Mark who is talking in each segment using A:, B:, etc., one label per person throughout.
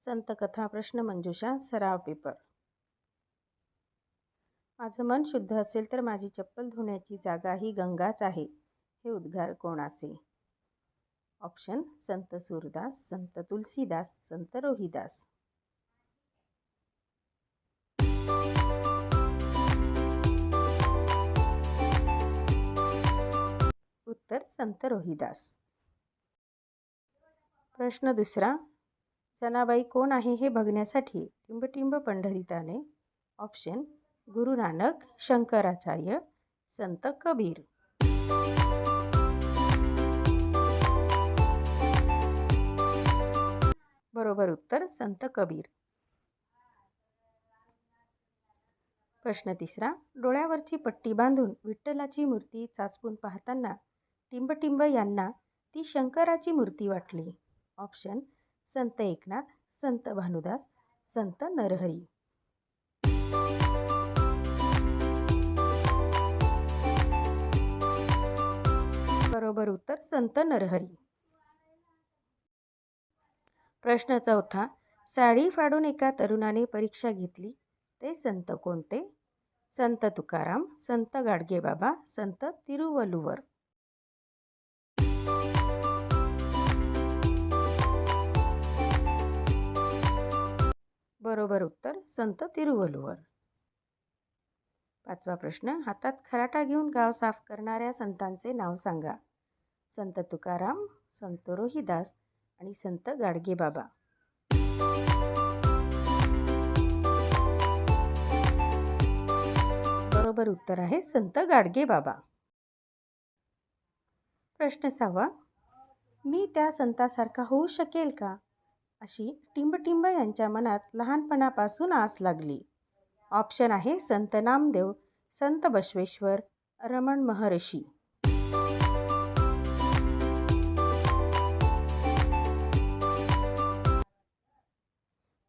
A: संतकथा प्रश्नमंजुषा सराव पेपर. माझं मन शुद्ध असेल तर माझी चप्पल धुण्याची जागा ही गंगाच आहे. हे उद्गार कोणाचे? ऑप्शन: संत सूरदास, संत तुलसीदास, संत रोहिदास. उत्तर: संत रोहिदास. प्रश्न दुसरा. जनाबाई कोण आहे हे बघण्यासाठी टिंबटिंब पंढरीत आले. ऑप्शन: गुरु नानक, शंकराचार्य, संत कबीर. बरोबर उत्तर: संत कबीर. प्रश्न तिसरा. डोळ्यावरची पट्टी बांधून विठ्ठलाची मूर्ती चाचपून पाहताना टिंबटिंब यांना ती शंकराची मूर्ती वाटली. ऑप्शन: संत एकनाथ, संत भानुदास, संत नरहरी. बरोबर उत्तर: संत नरहरी. प्रश्न चौथा. साडी फाडून एका तरुणाने परीक्षा घेतली, ते संत कोणते? संत तुकाराम, संत गाडगेबाबा, संत तिरुवल्लुवर. बरोबर उत्तर: संत तिरुवल्लुवर. पाचवा प्रश्न. हातात खराटा घेऊन गाव साफ करणाऱ्या संतांचे नाव सांगा. संत तुकाराम, संत रोहिदास आणि संत गाडगेबाबा. बरोबर उत्तर आहे संत गाडगेबाबा. प्रश्न सहावा. मी त्या संतासारखा होऊ शकेल का, अशी टिंबटिंब यांच्या मनात लहानपणापासून आस लागली. ऑप्शन आहे संत नामदेव, संत बसवेश्वर, रमण महर्षी.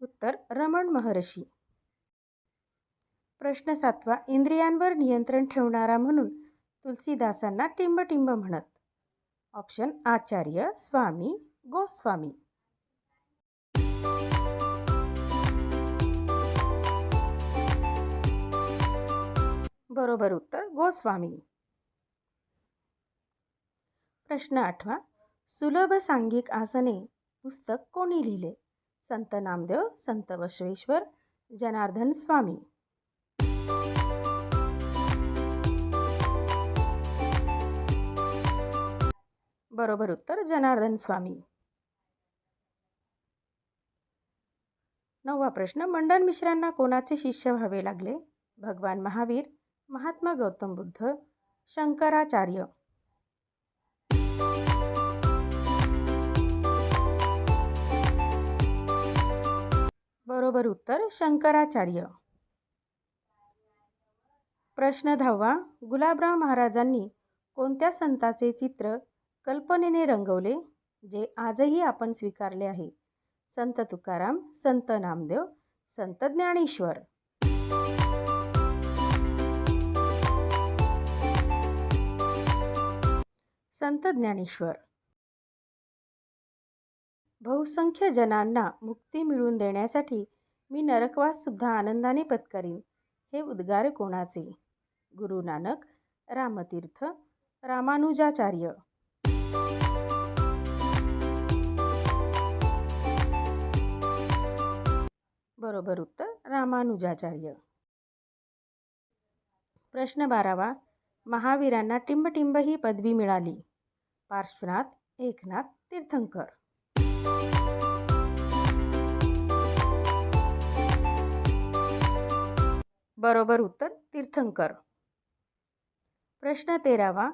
A: उत्तर: रमण महर्षी. प्रश्न सातवा. इंद्रियांवर नियंत्रण ठेवणारा म्हणून तुलसीदासांना टिंबटिंब म्हणत. ऑप्शन: आचार्य, स्वामी, गोस्वामी. बरोबर उत्तर: गोस्वामी. प्रश्न आठवा. सुलभ सांघिक आसने पुस्तक कोणी लिहिले? संत नामदेव, संत बसवेश्वर, जनार्दन स्वामी. बरोबर उत्तर: जनार्दन स्वामी. नववा प्रश्न. मंडन मिश्रांना कोणाचे शिष्य व्हावे लागले? भगवान महावीर, महात्मा गौतम बुद्ध, शंकराचार्य. बरोबर उत्तर: शंकराचार्य. प्रश्न 10वा. गुलाबराव महाराजांनी कोणत्या संताचे चित्र कल्पनेने रंगवले, जे आजही आपण स्वीकारले आहे? संत तुकाराम, संत नामदेव, संत ज्ञानेश्वर. संत ज्ञानेश्वर. बहुसंख्य जनांना मुक्ती मिळवून देण्यासाठी मी नरकवास सुद्धा आनंदाने पत्करीन, हे उद्गार कोणाचे? गुरु नानक, रामतीर्थ, रामानुजाचार्य. बरोबर उत्तर: रामानुजाचार्य. प्रश्न 12वा. महावीरांना टिंबटिंब ही पदवी मिळाली. पार्श्वनाथ, एकनाथ, तीर्थंकर. बरोबर उत्तर: तीर्थंकर. प्रश्न 13वा.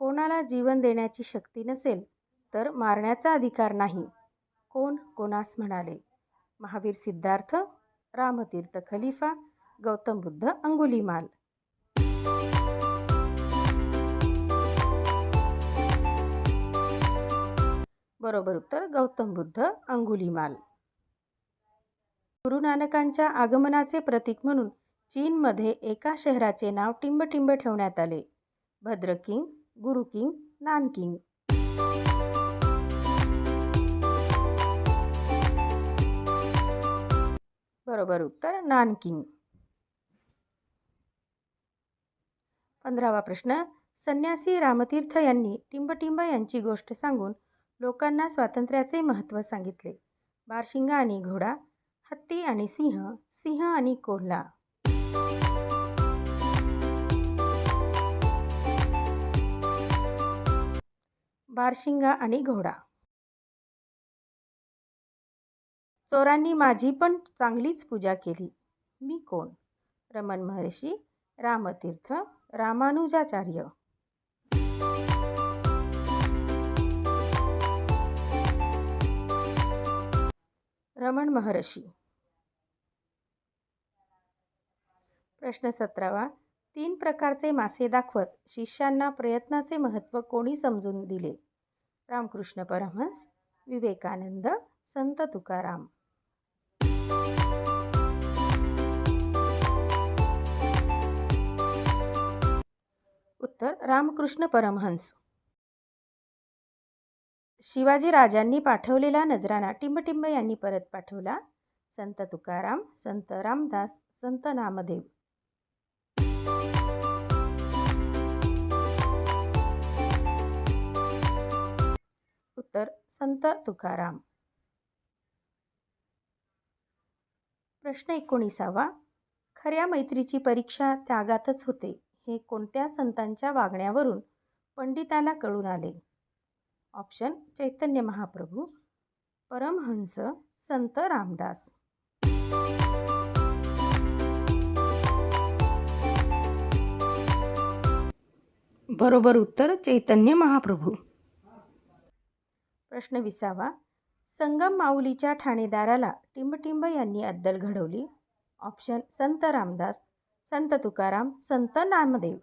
A: कोणाला जीवन देण्याची शक्ती नसेल तर मारण्याचा अधिकार नाही, कोण कोणास म्हणाले? महावीर सिद्धार्थ, रामतीर्थ खलिफा, गौतम बुद्ध अंगुलीमाल. बरोबर उत्तर: गौतम बुद्ध अंगुलीमाल. गुरु नानकांच्या आगमनाचे प्रतीक म्हणून चीनमध्ये एका शहराचे नाव टिंबटिंब ठेवण्यात आले. भद्रकिंग, गुरुकिंग, नानकिंग. बरोबर उत्तर नानकिंग. 15वा प्रश्न. संन्यासी रामतीर्थ यांनी टिंबटिंब यांची गोष्ट सांगून लोकांना स्वातंत्र्याचे महत्त्व सांगितले. बारशिंगा आणि घोडा, हत्ती आणि सिंह, सिंह आणि कोल्हा. बारशिंगा आणि घोडा. चोरांनी माझी पण चांगलीच पूजा केली. मी कोण? रमण महर्षी, रामतीर्थ, रामानुजाचार्य. रमण महर्षी. प्रश्न 17वा. 3 प्रकारचे मासे दाखवत शिष्यांना प्रयत्नाचे महत्त्व कोणी समजून दिले? रामकृष्ण परमहंस, विवेकानंद, संत तुकाराम. उत्तर रामकृष्ण परमहंस. शिवाजी राजांनी पाठवलेला नजराणा टिंबटिंब यांनी परत पाठवला. संत तुकाराम, संत रामदास, संत नामदेव. उत्तर संत तुकाराम. प्रश्न 19वा. खऱ्या मैत्रीची परीक्षा त्यागातच होते हे कोणत्या संतांच्या वागण्यावरून पंडिताला कळून आले? ऑप्शन चैतन्य महाप्रभू, परमहंस, संत रामदास. बरोबर उत्तर चैतन्य महाप्रभू. प्रश्न 20वा. संगम माऊलीच्या ठाणेदाराला टिंबटिंब यांनी अद्दल घडवली. ऑप्शन संत रामदास, संत तुकाराम, संत नामदेव.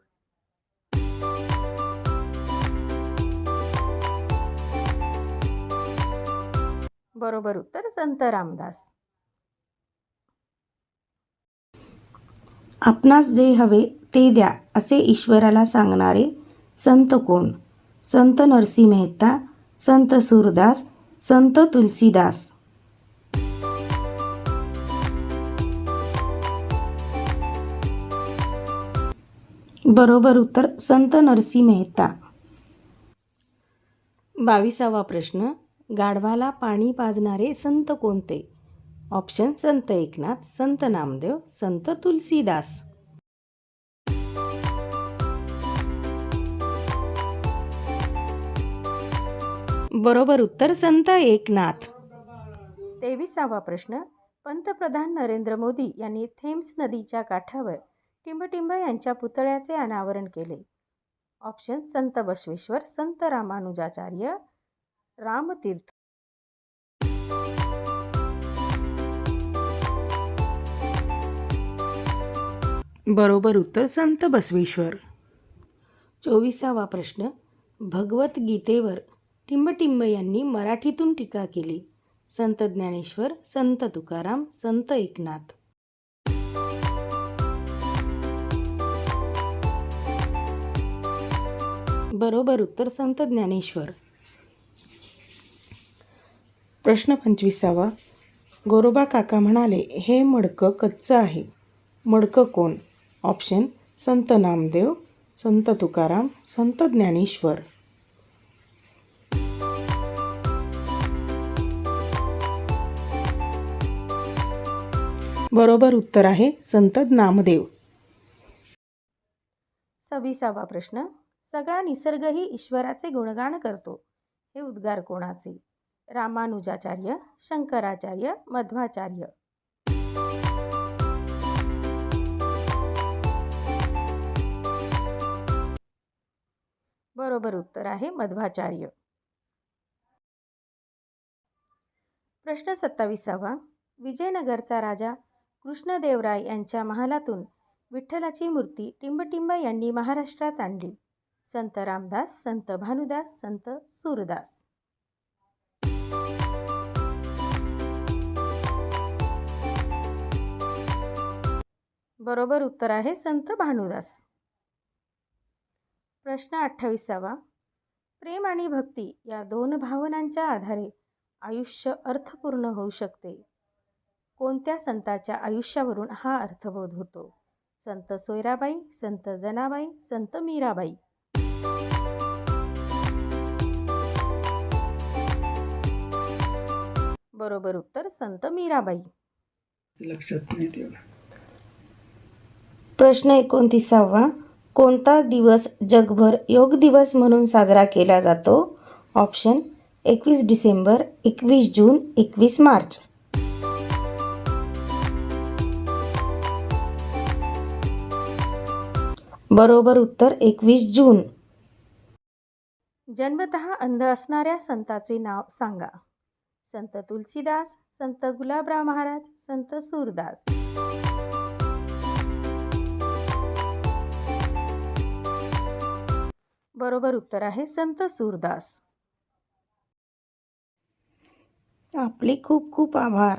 A: बरोबर उत्तर संत रामदास. आपणास जे हवे ते द्या असे ईश्वराला सांगणारे संत कोण? संत नरसी मेहता, संत सूरदास, संत तुलसीदास. बरोबर उत्तर संत नरसी मेहता. 22वा प्रश्न. गाढवाला पाणी पाजणारे संत कोणते? ऑप्शन संत एकनाथ, संत नामदेव, संत तुलसीदास. बरोबर उत्तर संत एकनाथ. 23वा प्रश्न. पंतप्रधान नरेंद्र मोदी यांनी थेम्स नदीच्या काठावर टिंबटिंब यांच्या पुतळ्याचे अनावरण केले. ऑप्शन संत बसवेश्वर, संत रामानुजाचार्य, रामतीर्थ. बरोबर उत्तर संत बसवेश्वर. 24वा प्रश्न. भगवद्गीतेवर टिंबटिंब यांनी मराठीतून टीका केली. संत ज्ञानेश्वर, संत तुकाराम, संत एकनाथ. बरोबर उत्तर संत ज्ञानेश्वर. प्रश्न 25वा. गोरोबा काका म्हणाले हे मडकं कच्चं आहे. मडकं कोण? ऑप्शन संत नामदेव, संत तुकाराम, संत ज्ञानेश्वर. बरोबर उत्तर आहे संत नामदेव. 26वा प्रश्न. सगळा निसर्गही ईश्वराचे गुणगान करतो हे उद्गार कोणाचे? रामानुजाचार्य, शंकराचार्य, मध्वाचार्य. बरोबर उत्तर आहे मध्वाचार्य. प्रश्न 27वा. विजयनगरचा राजा कृष्णदेवराय यांच्या महालातून विठ्ठलाची मूर्ती टिंबटिंब यांनी महाराष्ट्रात आणली. संत रामदास, संत भानुदास, संत सूरदास. बरोबर उत्तर आहे संत भानुदास. प्रश्न 28वा. प्रेम आणि भक्ती या दोन भावनांच्या आधारे आयुष्य अर्थपूर्ण होऊ शकते. कोणत्या संताच्या आयुष्यावरून हा अर्थबोध होतो? संत सोयराबाई, संत जनाबाई, संत मीराबाई. बरोबर उत्तर संत मीराबाई.
B: लक्षात नाही तेवढं.
A: प्रश्न 29वा. कोणता दिवस जगभर योग दिवस म्हणून साजरा केला जातो? ऑप्शन 21 डिसेंबर, 21 जून, 21 मार्च. बरोबर उत्तर 21 जून. जन्मतः अंध असणाऱ्या संताचे नाव सांगा. संत तुलसीदास, संत गुलाबराव महाराज, संत सूरदास. बरोबर उत्तर आहे संत सूरदास. आपले खूप खूप आभार.